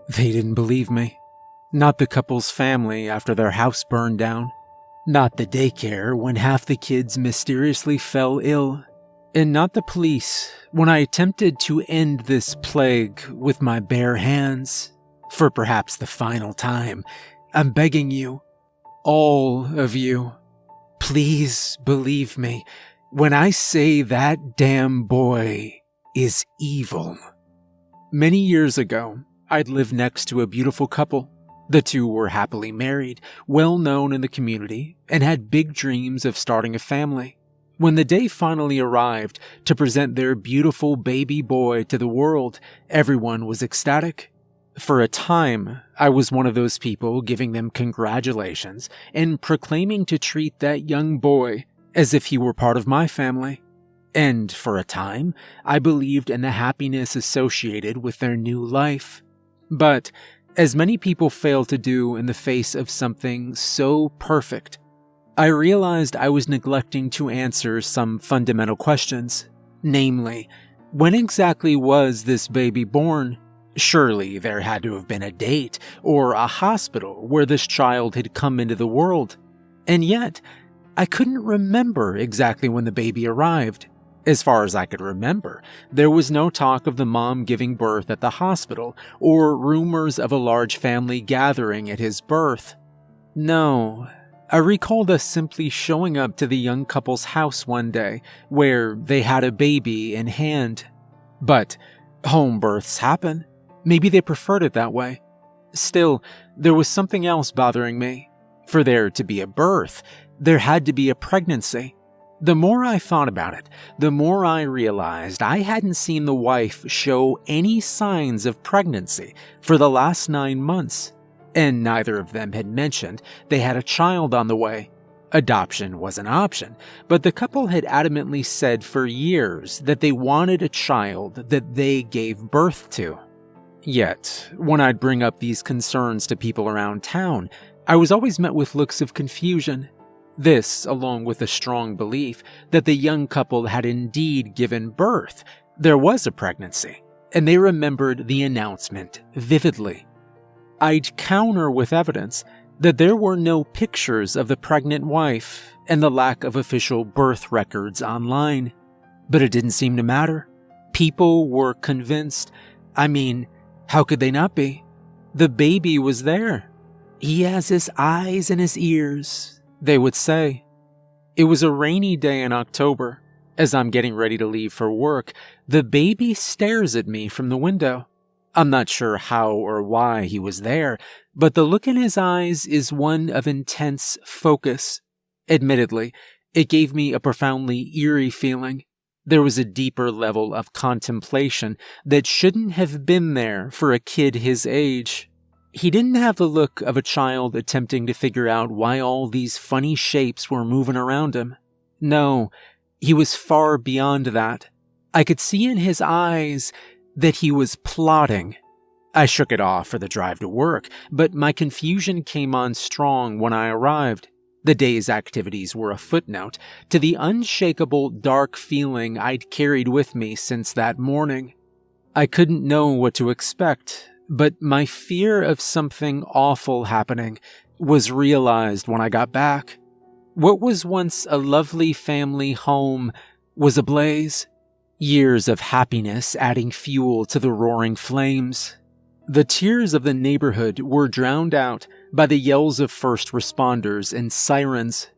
They didn't believe me. Not the couple's family after their house burned down. Not the daycare when half the kids mysteriously fell ill. And not the police when I attempted to end this plague with my bare hands. For perhaps the final time, I'm begging you, all of you, please believe me when I say that damn boy is evil. Many years ago, I'd lived next to a beautiful couple. The two were happily married, well known in the community, and had big dreams of starting a family. When the day finally arrived to present their beautiful baby boy to the world, everyone was ecstatic. For a time, I was one of those people giving them congratulations and proclaiming to treat that young boy as if he were part of my family. And for a time, I believed in the happiness associated with their new life. But, as many people fail to do in the face of something so perfect, I realized I was neglecting to answer some fundamental questions. Namely, when exactly was this baby born? Surely there had to have been a date or a hospital where this child had come into the world. And yet, I couldn't remember exactly when the baby arrived. As far as I could remember, there was no talk of the mom giving birth at the hospital or rumors of a large family gathering at his birth. No, I recalled us simply showing up to the young couple's house one day where they had a baby in hand. But home births happen. Maybe they preferred it that way. Still, there was something else bothering me. For there to be a birth, there had to be a pregnancy. The more I thought about it, the more I realized I hadn't seen the wife show any signs of pregnancy for the last 9 months, and neither of them had mentioned they had a child on the way. Adoption was an option, but the couple had adamantly said for years that they wanted a child that they gave birth to. Yet, when I'd bring up these concerns to people around town, I was always met with looks of confusion. This, along with a strong belief that the young couple had indeed given birth, there was a pregnancy, and they remembered the announcement vividly. I'd counter with evidence that there were no pictures of the pregnant wife and the lack of official birth records online. But it didn't seem to matter. People were convinced. I mean, how could they not be? The baby was there. He has his eyes and his ears, they would say. It was a rainy day in October. As I'm getting ready to leave for work, the baby stares at me from the window. I'm not sure how or why he was there, but the look in his eyes is one of intense focus. Admittedly, it gave me a profoundly eerie feeling. There was a deeper level of contemplation that shouldn't have been there for a kid his age. He didn't have the look of a child attempting to figure out why all these funny shapes were moving around him. No, he was far beyond that. I could see in his eyes that he was plotting. I shook it off for the drive to work, but my confusion came on strong when I arrived. The day's activities were a footnote to the unshakable dark feeling I'd carried with me since that morning. I couldn't know what to expect, but my fear of something awful happening was realized when I got back. What was once a lovely family home was ablaze. Years of happiness adding fuel to the roaring flames. The tears of the neighborhood were drowned out by the yells of first responders and sirens.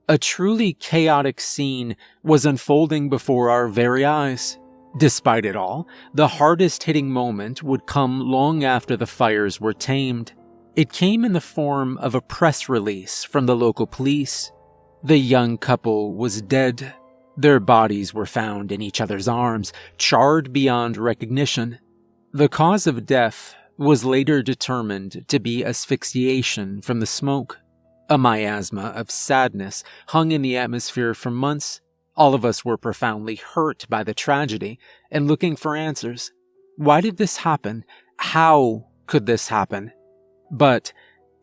A truly chaotic scene was unfolding before our very eyes. Despite it all, the hardest-hitting moment would come long after the fires were tamed. It came in the form of a press release from the local police. The young couple was dead. Their bodies were found in each other's arms, charred beyond recognition. The cause of death was later determined to be asphyxiation from the smoke. A miasma of sadness hung in the atmosphere for months. All of us were profoundly hurt by the tragedy and looking for answers. Why did this happen? How could this happen? But,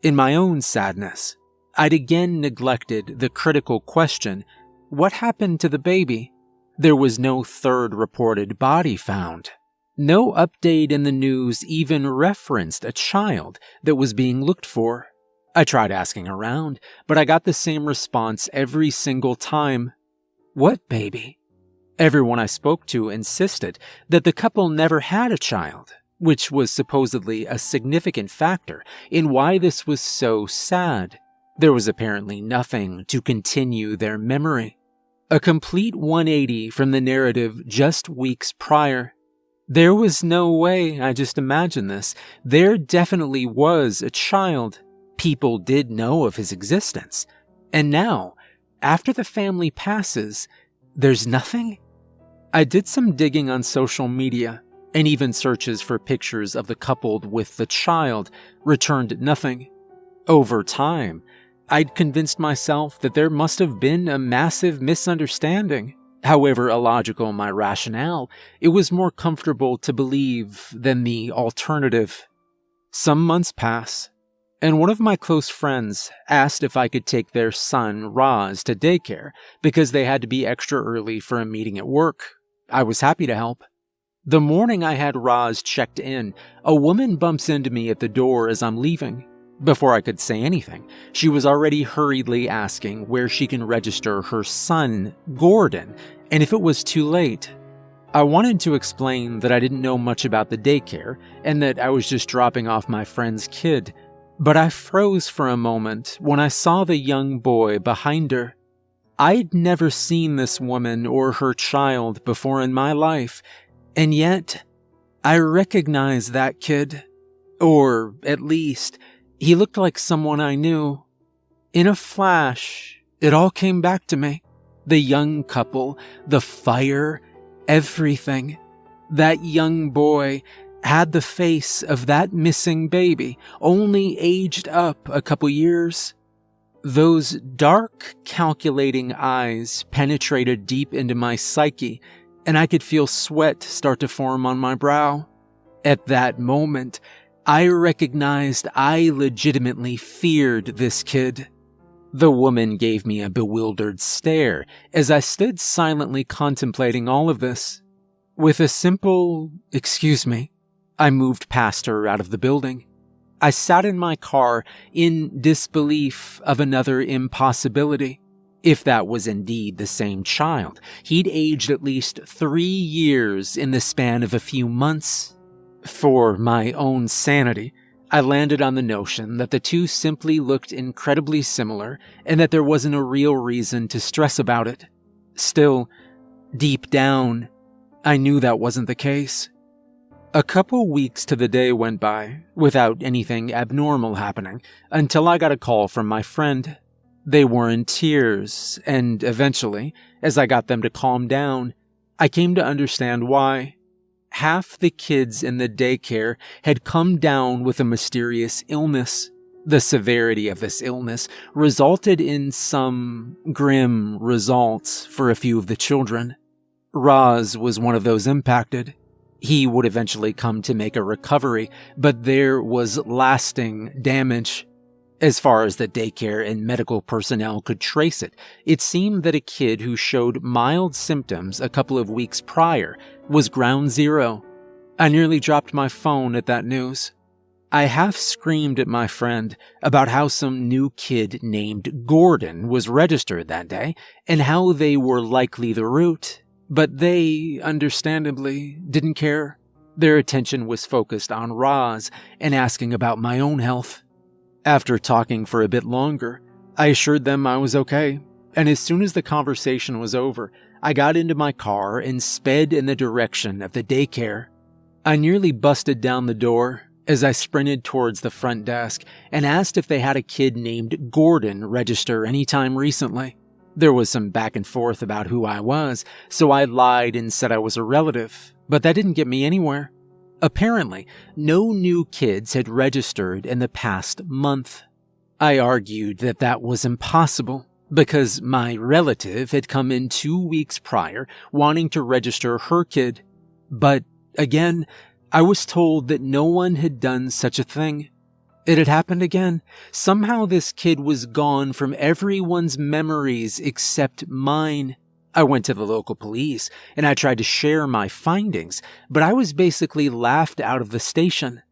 in my own sadness, I'd again neglected the critical question, what happened to the baby? There was no third reported body found. No update in the news even referenced a child that was being looked for. I tried asking around, but I got the same response every single time. What baby? Everyone I spoke to insisted that the couple never had a child, which was supposedly a significant factor in why this was so sad. There was apparently nothing to continue their memory. A complete 180 from the narrative just weeks prior. There was no way I just imagined this. There definitely was a child. People did know of his existence. And now, after the family passes, there's nothing? I did some digging on social media, and even searches for pictures of the couple with the child returned nothing. Over time, I'd convinced myself that there must have been a massive misunderstanding. However illogical my rationale, it was more comfortable to believe than the alternative. Some months pass, and one of my close friends asked if I could take their son, Roz, to daycare because they had to be extra early for a meeting at work. I was happy to help. The morning I had Roz checked in, a woman bumps into me at the door as I'm leaving. Before I could say anything, she was already hurriedly asking where she can register her son, Gordon, and if it was too late. I wanted to explain that I didn't know much about the daycare and that I was just dropping off my friend's kid, but I froze for a moment when I saw the young boy behind her. I'd never seen this woman or her child before in my life, and yet I recognized that kid, or at least he looked like someone I knew. In a flash, it all came back to me. The young couple, the fire, everything. That young boy had the face of that missing baby, only aged up a couple years. Those dark, calculating eyes penetrated deep into my psyche, and I could feel sweat start to form on my brow. At that moment, I recognized I legitimately feared this kid. The woman gave me a bewildered stare as I stood silently contemplating all of this. With a simple, "Excuse me," I moved past her out of the building. I sat in my car in disbelief of another impossibility. If that was indeed the same child, he'd aged at least 3 years in the span of a few months. For my own sanity, I landed on the notion that the two simply looked incredibly similar and that there wasn't a real reason to stress about it. Still, deep down, I knew that wasn't the case. A couple weeks to the day went by without anything abnormal happening until I got a call from my friend. They were in tears, and eventually, as I got them to calm down, I came to understand why. Half the kids in the daycare had come down with a mysterious illness. The severity of this illness resulted in some grim results for a few of the children. Roz was one of those impacted. He would eventually come to make a recovery, but there was lasting damage. As far as the daycare and medical personnel could trace it, it seemed that a kid who showed mild symptoms a couple of weeks prior was ground zero. I nearly dropped my phone at that news. I half screamed at my friend about how some new kid named Gordon was registered that day and how they were likely the root. But they, understandably, didn't care. Their attention was focused on Roz and asking about my own health. After talking for a bit longer, I assured them I was okay, and as soon as the conversation was over, I got into my car and sped in the direction of the daycare. I nearly busted down the door as I sprinted towards the front desk and asked if they had a kid named Gordon register anytime recently. There was some back and forth about who I was, so I lied and said I was a relative, but that didn't get me anywhere. Apparently, no new kids had registered in the past month. I argued that that was impossible, because my relative had come in 2 weeks prior wanting to register her kid. But, again, I was told that no one had done such a thing. It had happened again. Somehow this kid was gone from everyone's memories except mine. I went to the local police and I tried to share my findings, but I was basically laughed out of the station.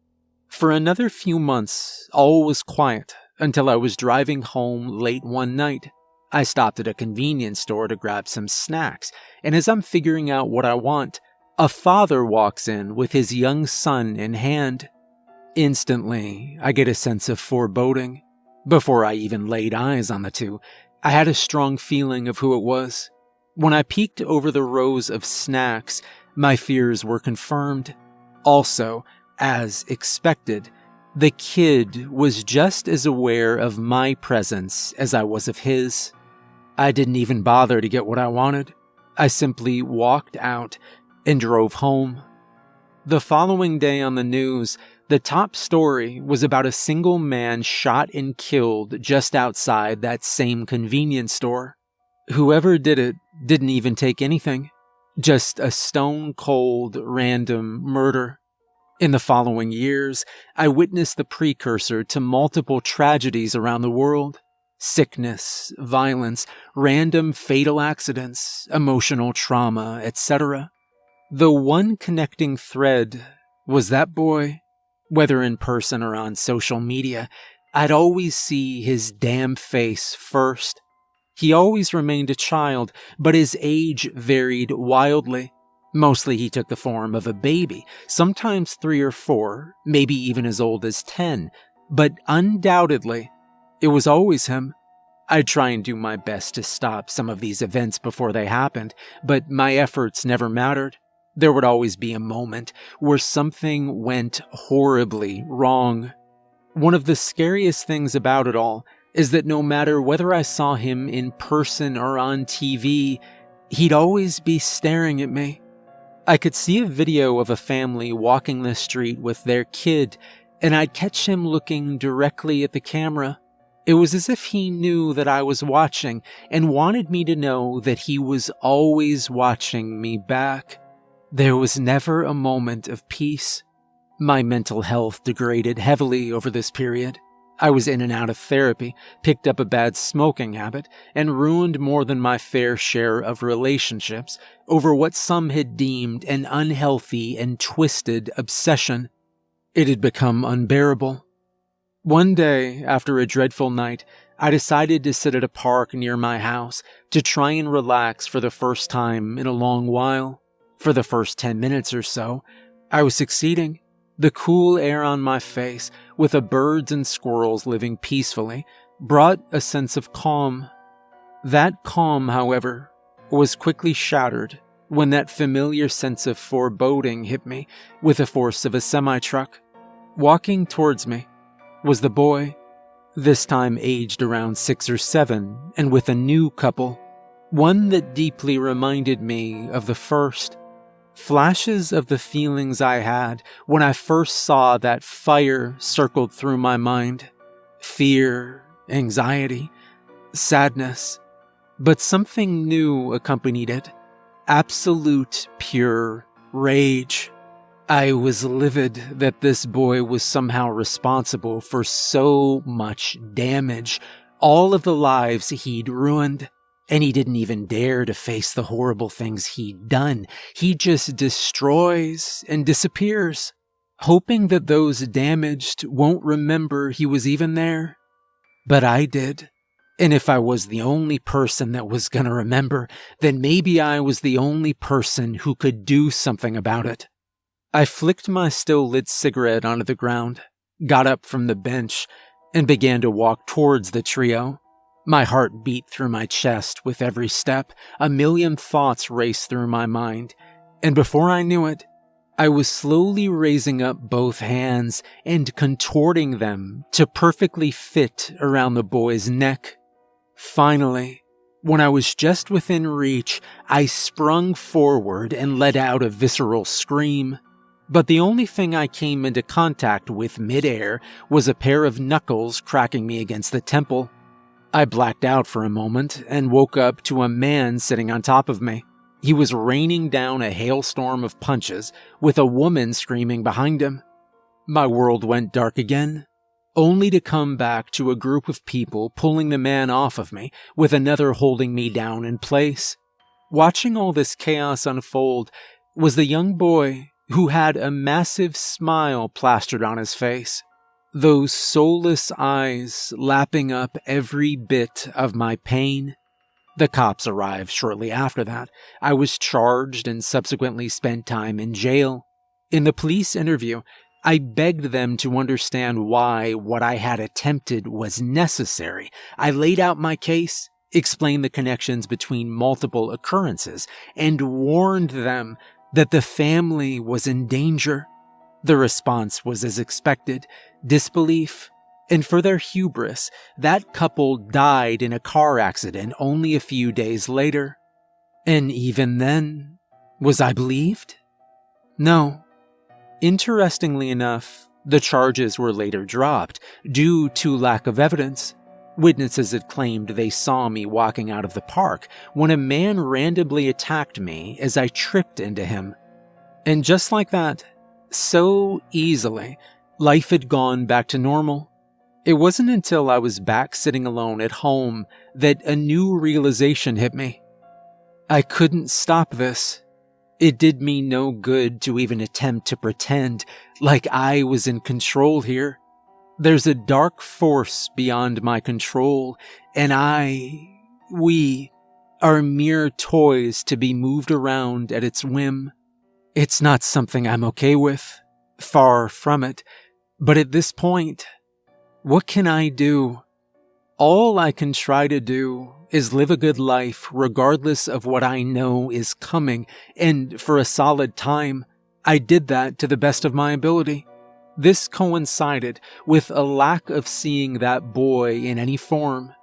For another few months, all was quiet until I was driving home late one night. I stopped at a convenience store to grab some snacks, and as I'm figuring out what I want, a father walks in with his young son in hand. Instantly, I get a sense of foreboding. Before I even laid eyes on the two, I had a strong feeling of who it was. When I peeked over the rows of snacks, my fears were confirmed. Also, as expected, the kid was just as aware of my presence as I was of his. I didn't even bother to get what I wanted. I simply walked out and drove home. The following day on the news, the top story was about a single man shot and killed just outside that same convenience store. Whoever did it didn't even take anything. Just a stone-cold, random murder. In the following years, I witnessed the precursor to multiple tragedies around the world. Sickness, violence, random fatal accidents, emotional trauma, etc. The one connecting thread was that boy. Whether in person or on social media, I'd always see his damn face first. He always remained a child, but his age varied wildly. Mostly he took the form of a baby, sometimes 3 or 4, maybe even as old as 10, but undoubtedly, it was always him. I'd try and do my best to stop some of these events before they happened, but my efforts never mattered. There would always be a moment where something went horribly wrong. One of the scariest things about it all is that no matter whether I saw him in person or on TV, he'd always be staring at me. I could see a video of a family walking the street with their kid, and I'd catch him looking directly at the camera. It was as if he knew that I was watching and wanted me to know that he was always watching me back. There was never a moment of peace. My mental health degraded heavily over this period. I was in and out of therapy, picked up a bad smoking habit, and ruined more than my fair share of relationships over what some had deemed an unhealthy and twisted obsession. It had become unbearable. One day, after a dreadful night, I decided to sit at a park near my house to try and relax for the first time in a long while. For the first 10 minutes or so, I was succeeding. The cool air on my face, with the birds and squirrels living peacefully, brought a sense of calm. That calm, however, was quickly shattered when that familiar sense of foreboding hit me with the force of a semi-truck. Walking towards me was the boy, this time aged around 6 or 7, and with a new couple, one that deeply reminded me of the first. Flashes of the feelings I had when I first saw that fire circled through my mind. Fear, anxiety, sadness. But something new accompanied it. Absolute, pure rage. I was livid that this boy was somehow responsible for so much damage, all of the lives he'd ruined. And he didn't even dare to face the horrible things he'd done. He just destroys and disappears, hoping that those damaged won't remember he was even there. But I did. And if I was the only person that was gonna remember, then maybe I was the only person who could do something about it. I flicked my still-lit cigarette onto the ground, got up from the bench, and began to walk towards the trio. My heart beat through my chest with every step. A million thoughts raced through my mind. And before I knew it, I was slowly raising up both hands and contorting them to perfectly fit around the boy's neck. Finally, when I was just within reach, I sprung forward and let out a visceral scream. But the only thing I came into contact with midair was a pair of knuckles cracking me against the temple. I blacked out for a moment and woke up to a man sitting on top of me. He was raining down a hailstorm of punches with a woman screaming behind him. My world went dark again, only to come back to a group of people pulling the man off of me with another holding me down in place. Watching all this chaos unfold was the young boy who had a massive smile plastered on his face, those soulless eyes lapping up every bit of my pain. The cops arrived shortly after that. I was charged and subsequently spent time in jail. In the police interview, I begged them to understand why what I had attempted was necessary. I laid out my case, explained the connections between multiple occurrences, and warned them that the family was in danger. The response was as expected, disbelief, and for their hubris, that couple died in a car accident only a few days later. And even then, was I believed? No. Interestingly enough, the charges were later dropped due to lack of evidence. Witnesses had claimed they saw me walking out of the park when a man randomly attacked me as I tripped into him. And just like that, so easily, life had gone back to normal. It wasn't until I was back sitting alone at home that a new realization hit me. I couldn't stop this. It did me no good to even attempt to pretend like I was in control here. There's a dark force beyond my control, and we are mere toys to be moved around at its whim. It's not something I'm okay with, far from it, but at this point, what can I do? All I can try to do is live a good life regardless of what I know is coming, and for a solid time, I did that to the best of my ability. This coincided with a lack of seeing that boy in any form.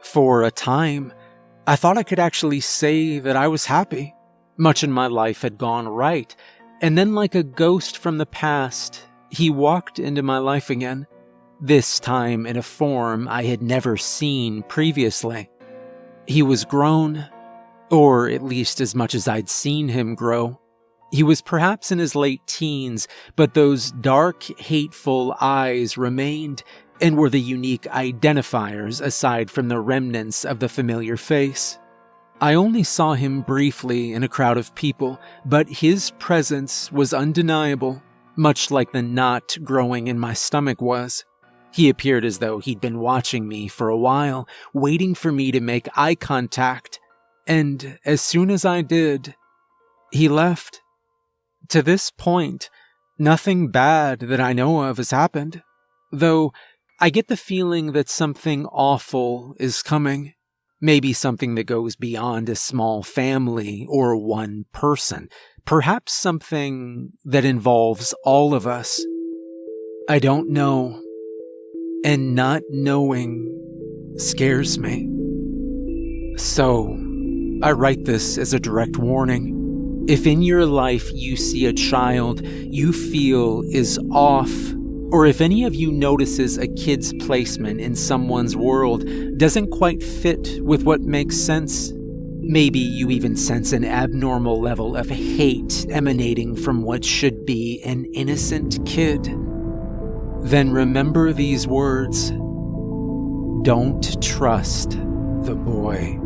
For a time, I thought I could actually say that I was happy. Much in my life had gone right, and then like a ghost from the past, he walked into my life again, this time in a form I had never seen previously. He was grown, or at least as much as I'd seen him grow. He was perhaps in his late teens, but those dark, hateful eyes remained and were the unique identifiers aside from the remnants of the familiar face. I only saw him briefly in a crowd of people, but his presence was undeniable, much like the knot growing in my stomach was. He appeared as though he'd been watching me for a while, waiting for me to make eye contact, and as soon as I did, he left. To this point, nothing bad that I know of has happened, though I get the feeling that something awful is coming. Maybe something that goes beyond a small family or one person. Perhaps something that involves all of us. I don't know. And not knowing scares me. So, I write this as a direct warning. If in your life you see a child you feel is off, or if any of you notices a kid's placement in someone's world doesn't quite fit with what makes sense, maybe you even sense an abnormal level of hate emanating from what should be an innocent kid, then remember these words. Don't trust the boy.